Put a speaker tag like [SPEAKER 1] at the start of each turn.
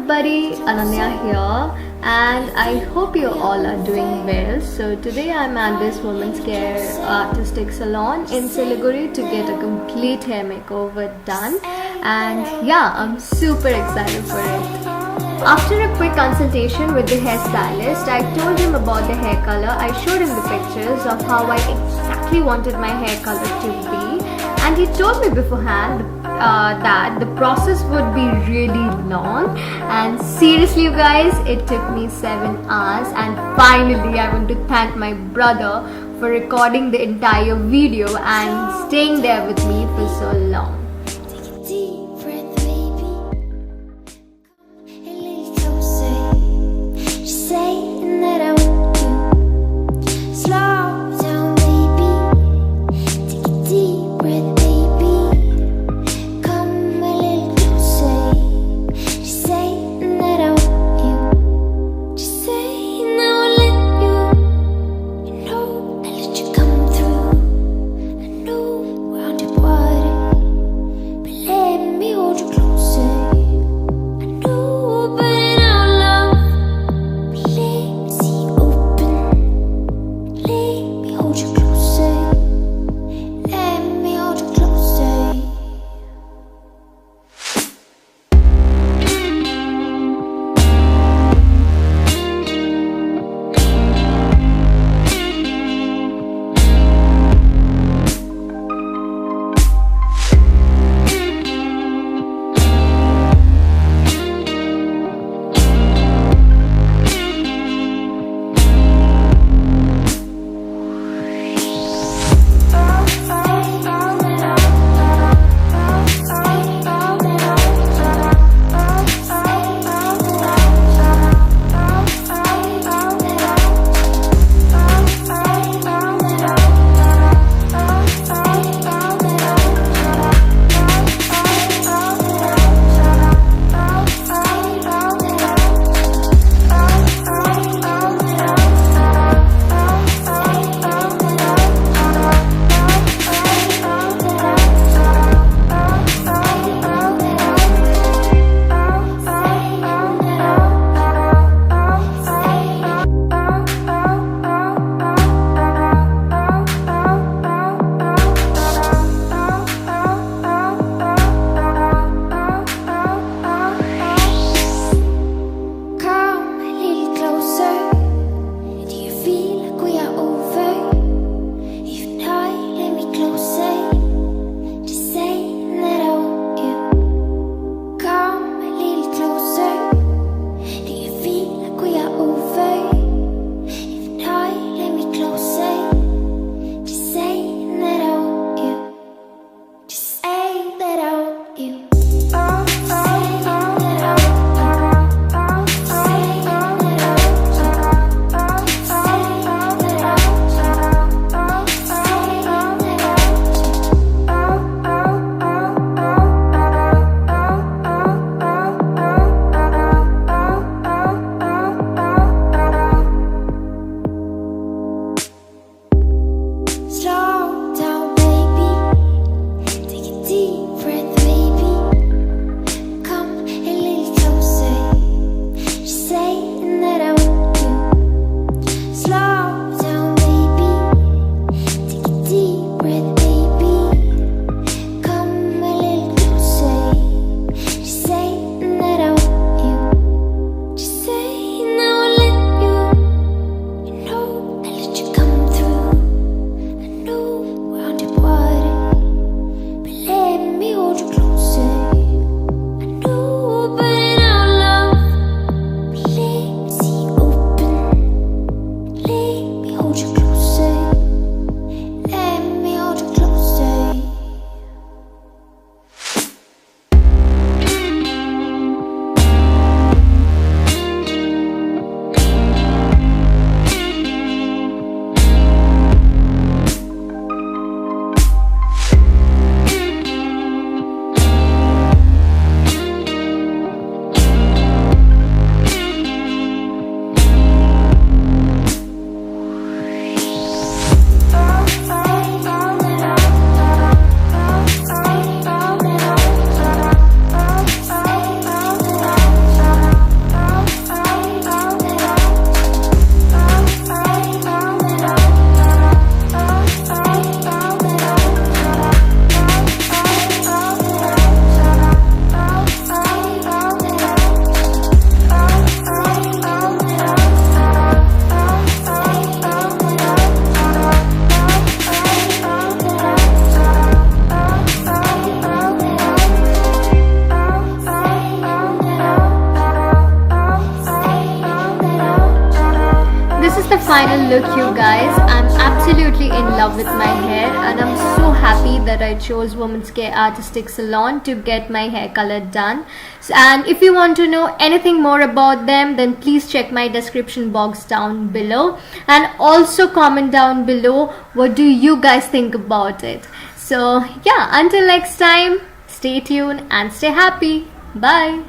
[SPEAKER 1] everybody, Ananya here, and I hope you all are doing well. So today I'm at this women's care artistic salon in Siliguri to get a complete hair makeover done, and yeah, I'm super excited for it. After a quick consultation with the hairstylist, I told him about the hair color. I showed him the pictures of how I exactly wanted my hair color to be, and he told me beforehand that the process would be really long, and seriously you guys, it took me 7 hours, and finally I want to thank my brother for recording the entire video and staying there with me for so long. the final look, you guys. I'm absolutely in love with my hair, and I'm so happy that I chose Women's Care Artistic Salon to get my hair color done. And if you want to know anything more about them, then please check my description box down below, and also comment down below what do you guys think about it. So yeah, until next time, stay tuned and stay happy. Bye.